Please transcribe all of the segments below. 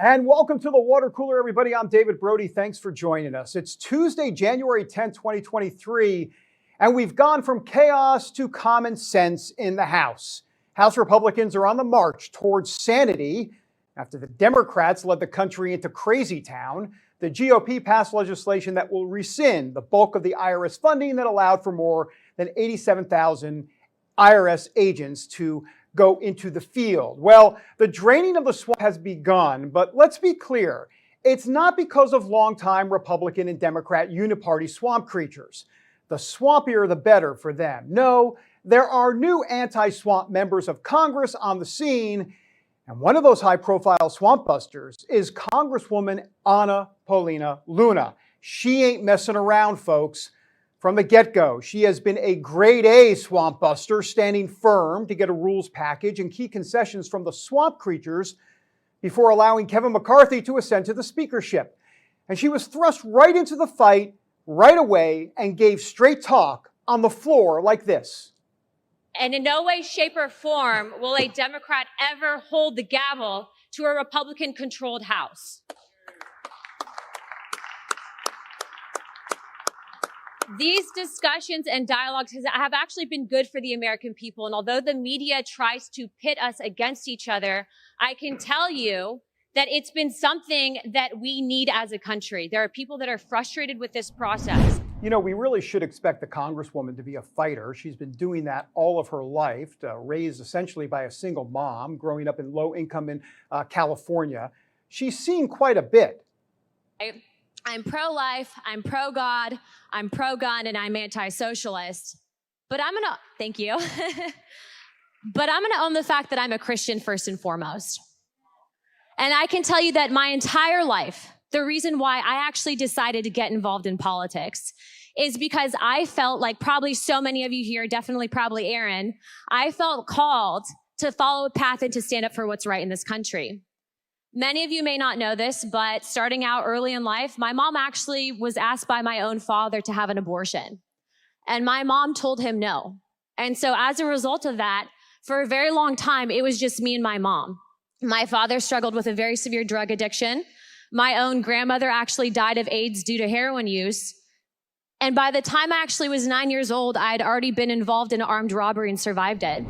And welcome to the water cooler, everybody. I'm David Brody. Thanks for joining us. It's Tuesday, January 10th, 2023, and we've gone from chaos to common sense in the House. House Republicans are on the march towards sanity. After the Democrats led the country into crazy town, the GOP passed legislation that will rescind the bulk of the IRS funding that allowed for more than 87,000 IRS agents to go into the field. Well, the draining of the swamp has begun, but let's be clear. It's not because of longtime Republican and Democrat uniparty swamp creatures. The swampier, the better for them. No, there are new anti-swamp members of Congress on the scene, and one of those high-profile swamp busters is Congresswoman Paulina Luna. She ain't messing around, folks. From the get-go, she has been a grade A swamp buster, standing firm to get a rules package and key concessions from the swamp creatures before allowing Kevin McCarthy to ascend to the speakership. And she was thrust right into the fight right away and gave straight talk on the floor like this. And in no way, shape, or form will a Democrat ever hold the gavel to a Republican-controlled House. These discussions and dialogues have actually been good for the American people. And although the media tries to pit us against each other, I can tell you that it's been something that we need as a country. There are people that are frustrated with this process. You know, we really should expect the Congresswoman to be a fighter. She's been doing that all of her life, raised essentially by a single mom, growing up in low income in California. She's seen quite a bit. I'm pro-life, I'm pro-God, I'm pro-gun, and I'm anti-socialist. But thank you. But I'm gonna own the fact that I'm a Christian first and foremost. And I can tell you that my entire life, the reason why I actually decided to get involved in politics is because I felt like probably so many of you here, definitely probably Aaron, I felt called to follow a path and to stand up for what's right in this country. Many of you may not know this, but starting out early in life, my mom actually was asked by my own father to have an abortion. And my mom told him no. And so as a result of that, for a very long time, it was just me and my mom. My father struggled with a very severe drug addiction. My own grandmother actually died of AIDS due to heroin use. And by the time I actually was 9 years old, I had already been involved in an armed robbery and survived it.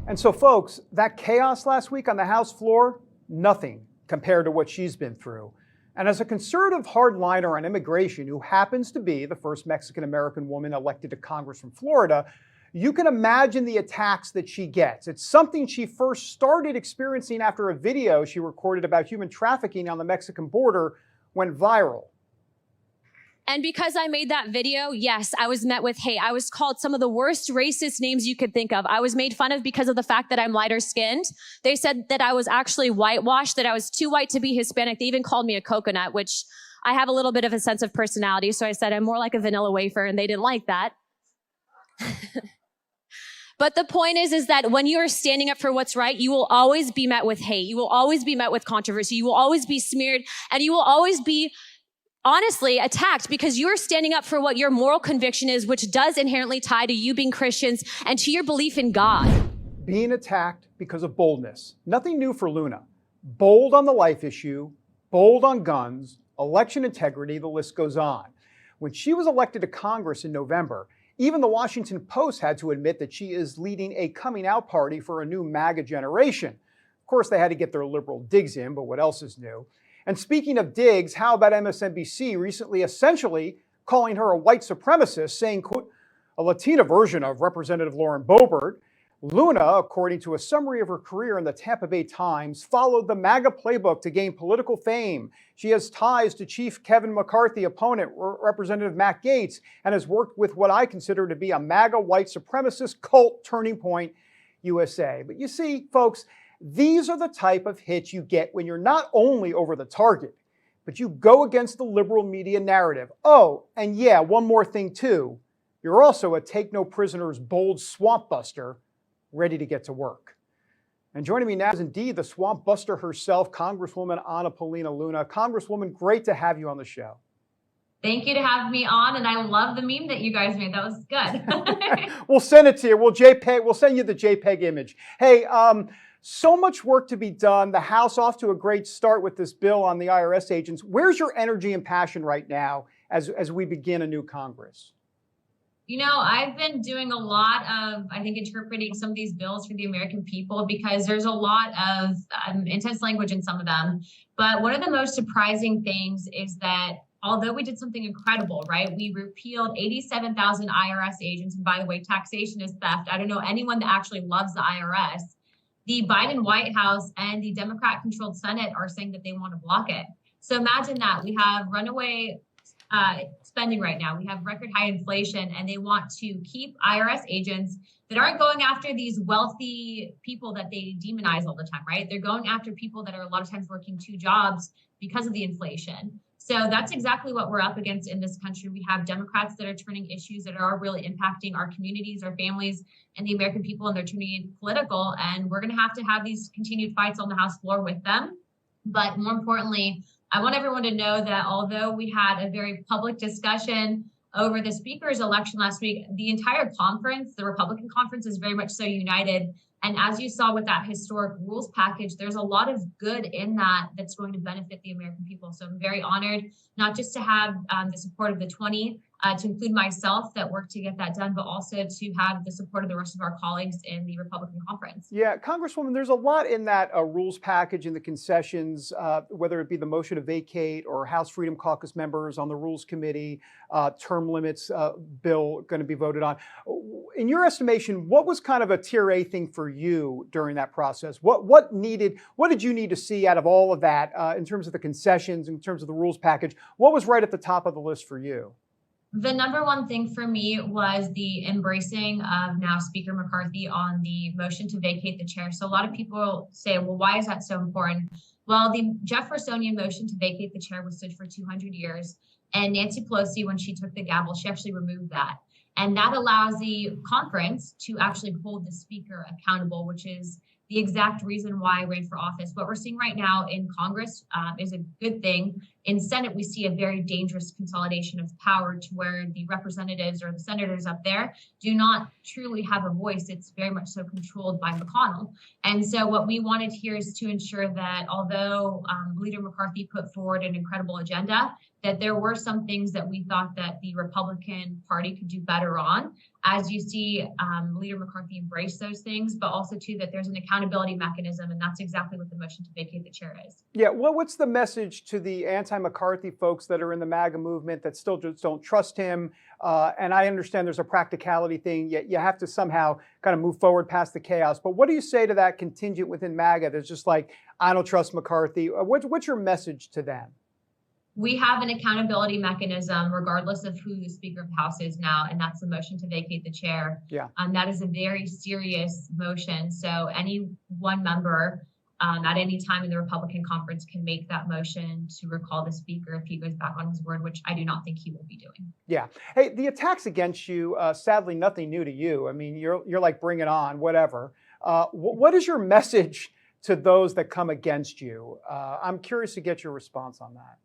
And so, folks, that chaos last week on the House floor, nothing compared to what she's been through. And as a conservative hardliner on immigration who happens to be the first Mexican-American woman elected to Congress from Florida, you can imagine the attacks that she gets. It's something she first started experiencing after a video she recorded about human trafficking on the Mexican border went viral. And because I made that video, yes, I was met with hate. I was called some of the worst racist names you could think of. I was made fun of because of the fact that I'm lighter skinned. They said that I was actually whitewashed, that I was too white to be Hispanic. They even called me a coconut, which I have a little bit of a sense of personality. So I said I'm more like a vanilla wafer, and they didn't like that. But the point is that when you are standing up for what's right, you will always be met with hate. You will always be met with controversy. You will always be smeared, and you will always be honestly attacked because you're standing up for what your moral conviction is, which does inherently tie to you being Christians and to your belief in God. Being attacked because of boldness. Nothing new for Luna. Bold on the life issue, bold on guns, election integrity, the list goes on. When she was elected to Congress in November, even the Washington Post had to admit that she is leading a coming out party for a new MAGA generation. Of course, they had to get their liberal digs in, but what else is new? And speaking of digs, how about MSNBC recently essentially calling her a white supremacist, saying, quote, a Latina version of Representative Lauren Boebert. Luna, according to a summary of her career in the Tampa Bay Times, followed the MAGA playbook to gain political fame. She has ties to Chief Kevin McCarthy opponent, Representative Matt Gaetz, and has worked with what I consider to be a MAGA white supremacist cult, Turning Point USA. But you see, folks, these are the type of hits you get when you're not only over the target, but you go against the liberal media narrative. Oh, and yeah, one more thing too. You're also a take-no-prisoners bold swamp buster ready to get to work. And joining me now is indeed the swamp buster herself, Congresswoman Paulina Luna. Congresswoman, great to have you on the show. Thank you to have me on, and I love the meme that you guys made. That was good. We'll send it to you. We'll send you the JPEG image. Hey, So much work to be done. The House off to a great start with this bill on the IRS agents. Where's your energy and passion right now as we begin a new Congress? You know, I've been doing a lot of, I think, interpreting some of these bills for the American people because there's a lot of intense language in some of them. But one of the most surprising things is that although we did something incredible, right? We repealed 87,000 IRS agents. And by the way, taxation is theft. I don't know anyone that actually loves the IRS. The Biden White House and the Democrat-controlled Senate are saying that they want to block it. So imagine that. We have runaway spending right now. We have record high inflation, and they want to keep IRS agents that aren't going after these wealthy people that they demonize all the time, right? They're going after people that are a lot of times working two jobs because of the inflation. So that's exactly what we're up against in this country. We have Democrats that are turning issues that are really impacting our communities, our families, and the American people, and they're turning it political. And we're going to have these continued fights on the House floor with them. But more importantly, I want everyone to know that although we had a very public discussion over the speaker's election last week, the entire conference, the Republican conference, is very much so united. And as you saw with that historic rules package, there's a lot of good in that that's going to benefit the American people. So I'm very honored not just to have the support of the 20, to include myself that worked to get that done, but also to have the support of the rest of our colleagues in the Republican conference. Yeah, Congresswoman, there's a lot in that rules package and the concessions, whether it be the motion to vacate or House Freedom Caucus members on the Rules Committee, term limits bill going to be voted on. In your estimation, what was kind of a tier A thing for you during that process? What did you need to see out of all of that in terms of the concessions, in terms of the rules package? What was right at the top of the list for you? The number one thing for me was the embracing of now Speaker McCarthy on the motion to vacate the chair. So a lot of people say, well, why is that so important? Well, the Jeffersonian motion to vacate the chair was stood for 200 years. And Nancy Pelosi, when she took the gavel, she actually removed that. And that allows the conference to actually hold the speaker accountable, which is the exact reason why I ran for office. What we're seeing right now in Congress is a good thing. In Senate, we see a very dangerous consolidation of power to where the representatives or the senators up there do not truly have a voice. It's very much so controlled by McConnell. And so what we wanted here is to ensure that although Leader McCarthy put forward an incredible agenda, that there were some things that we thought that the Republican Party could do better on. As you see, Leader McCarthy embrace those things, but also too that there's an accountability mechanism, and that's exactly what the motion to vacate the chair is. Yeah, well, what's the message to the anti-McCarthy folks that are in the MAGA movement that still just don't trust him? And I understand there's a practicality thing, yet you have to somehow kind of move forward past the chaos. But what do you say to that contingent within MAGA that's just like, I don't trust McCarthy? What's your message to them? We have an accountability mechanism regardless of who the Speaker of the House is now, and that's the motion to vacate the chair. Yeah. That is a very serious motion. So any one member at any time in the Republican conference can make that motion to recall the Speaker if he goes back on his word, which I do not think he will be doing. Yeah. Hey, the attacks against you, sadly, nothing new to you. I mean, you're like, bring it on, whatever. What is your message to those that come against you? I'm curious to get your response on that.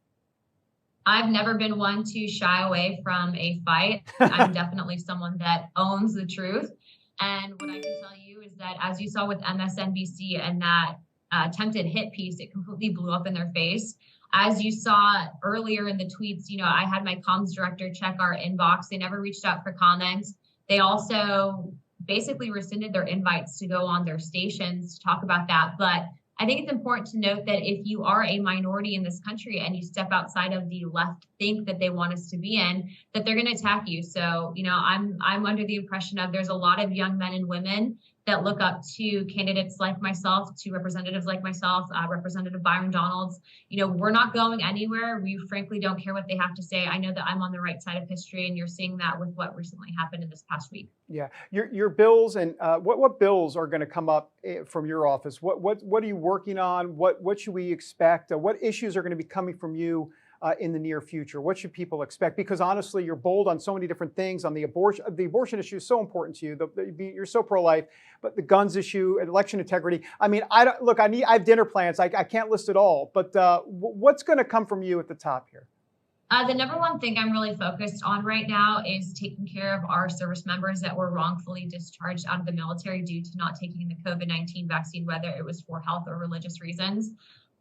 I've never been one to shy away from a fight. I'm definitely someone that owns the truth. And what I can tell you is that as you saw with MSNBC and that attempted hit piece, it completely blew up in their face. As you saw earlier in the tweets, you know, I had my comms director check our inbox. They never reached out for comments. They also basically rescinded their invites to go on their stations to talk about that. But I think it's important to note that if you are a minority in this country and you step outside of the left think that they want us to be in, that they're going to attack you. So, you know, I'm under the impression of there's a lot of young men and women that look up to candidates like myself, to representatives like myself, Representative Byron Donalds. You know, we're not going anywhere. We frankly don't care what they have to say. I know that I'm on the right side of history, and you're seeing that with what recently happened in this past week. Yeah, your bills and what bills are going to come up from your office? What are you working on? What should we expect? What issues are going to be coming from you in the near future? What should people expect? Because honestly, you're bold on so many different things. On the abortion issue is so important to you. You're so pro-life, but the guns issue, election integrity. I mean, I have dinner plans. I can't list it all. But what's going to come from you at the top here? The number one thing I'm really focused on right now is taking care of our service members that were wrongfully discharged out of the military due to not taking the COVID-19 vaccine, whether it was for health or religious reasons.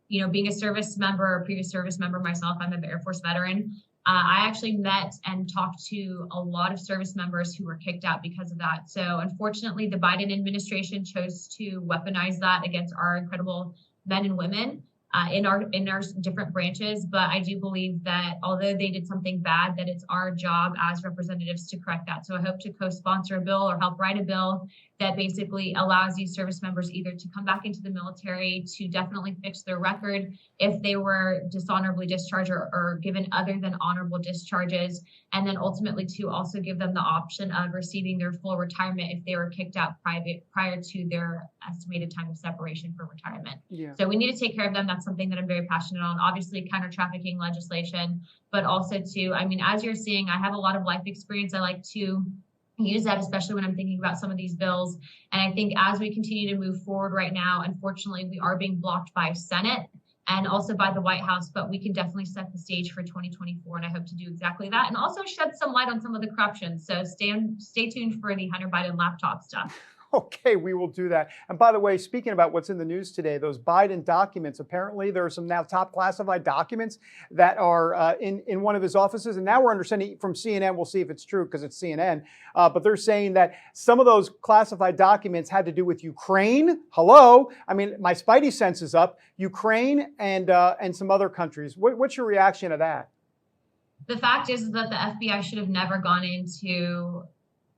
You know, being a service member or previous service member myself, I'm an Air Force veteran. I actually met and talked to a lot of service members who were kicked out because of that. So unfortunately, the Biden administration chose to weaponize that against our incredible men and women in our different branches. But I do believe that although they did something bad, that it's our job as representatives to correct that. So I hope to co-sponsor a bill or help write a bill that basically allows these service members either to come back into the military to definitely fix their record if they were dishonorably discharged or given other than honorable discharges, and then ultimately to also give them the option of receiving their full retirement if they were kicked out prior to their estimated time of separation for retirement. Yeah. So we need to take care of them. That's something that I'm very passionate on. Obviously, counter trafficking legislation, but also to, I mean, as you're seeing, I have a lot of life experience. I like to use that, especially when I'm thinking about some of these bills. And I think as we continue to move forward right now, unfortunately, we are being blocked by Senate and also by the White House, but we can definitely set the stage for 2024. And I hope to do exactly that and also shed some light on some of the corruption. So stay tuned for the Hunter Biden laptop stuff. Okay, we will do that. And by the way, speaking about what's in the news today, those Biden documents, apparently there are some now top classified documents that are in one of his offices. And now we're understanding from CNN, we'll see if it's true because it's CNN, but they're saying that some of those classified documents had to do with Ukraine. Hello? I mean, my spidey sense is up. Ukraine and some other countries. What's your reaction to that? The fact is that the FBI should have never gone into,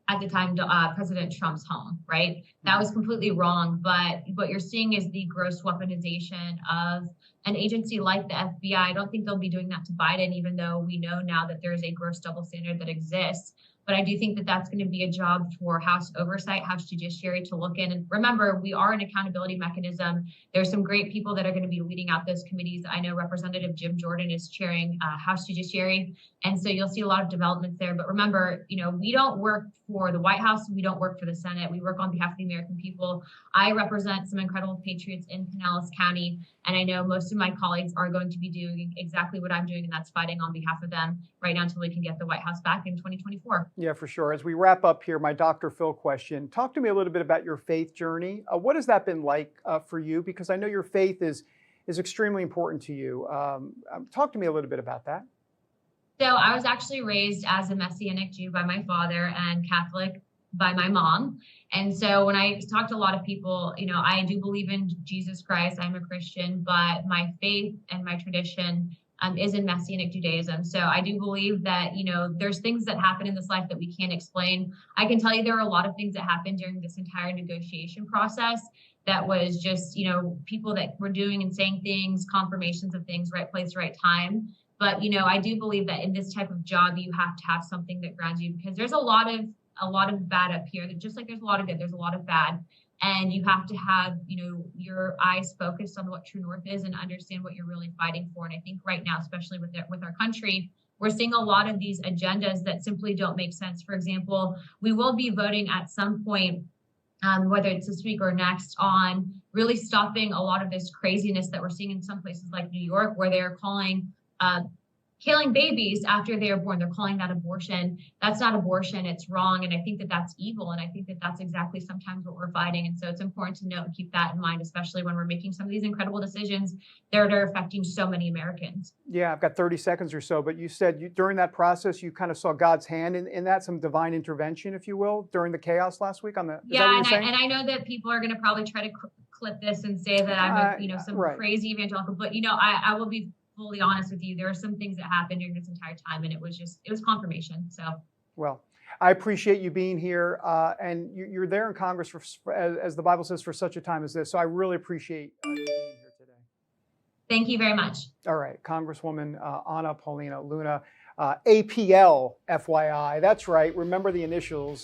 at the time, President Trump's home, right? That was completely wrong. But what you're seeing is the gross weaponization of an agency like the FBI. I don't think they'll be doing that to Biden, even though we know now that there is a gross double standard that exists. But I do think that that's going to be a job for House oversight, House Judiciary to look in. And remember, we are an accountability mechanism. There's some great people that are going to be leading out those committees. I know Representative Jim Jordan is chairing House Judiciary. And so you'll see a lot of developments there. But remember, you know, we don't work for the White House. We don't work for the Senate. We work on behalf of the American people. I represent some incredible patriots in Pinellas County. And I know most of my colleagues are going to be doing exactly what I'm doing, and that's fighting on behalf of them right now until we can get the White House back in 2024. Yeah, for sure. As we wrap up here, my Dr. Phil question, talk to me a little bit about your faith journey. What has that been like for you? Because I know your faith is extremely important to you. Talk to me a little bit about that. So I was actually raised as a Messianic Jew by my father and Catholic by my mom. And so when I talk to a lot of people, you know, I do believe in Jesus Christ. I'm a Christian, but my faith and my tradition is in Messianic Judaism. So I do believe that, you know, there's things that happen in this life that we can't explain. I can tell you there are a lot of things that happened during this entire negotiation process that was just, you know, people that were doing and saying things, confirmations of things, right place, right time. But, you know, I do believe that in this type of job, you have to have something that grounds you, because there's a lot of bad up here. Just like there's a lot of good, there's a lot of bad. And you have to have, you know, your eyes focused on what true north is and understand what you're really fighting for. And I think right now, especially with our country, we're seeing a lot of these agendas that simply don't make sense. For example, we will be voting at some point, whether it's this week or next, on really stopping a lot of this craziness that we're seeing in some places like New York, where they're calling killing babies after they are born. They're calling that abortion. That's not abortion. It's wrong. And I think that that's evil. And I think that that's exactly sometimes what we're fighting. And so it's important to note and keep that in mind, especially when we're making some of these incredible decisions that are affecting so many Americans. Yeah, I've got 30 seconds or so, but you said during that process, you kind of saw God's hand in that, some divine intervention, if you will, during the chaos last week on the, yeah. And I know that people are going to probably try to clip this and say that I'm some right. Crazy evangelical, but, you know, I will be fully honest with you, there are some things that happened during this entire time, and it was confirmation. So, well, I appreciate you being here, and you're there in Congress for, as the Bible says, for such a time as this. So I really appreciate you being here today. Thank you very much. All right, Congresswoman Paulina Luna, APL, FYI. That's right. Remember the initials.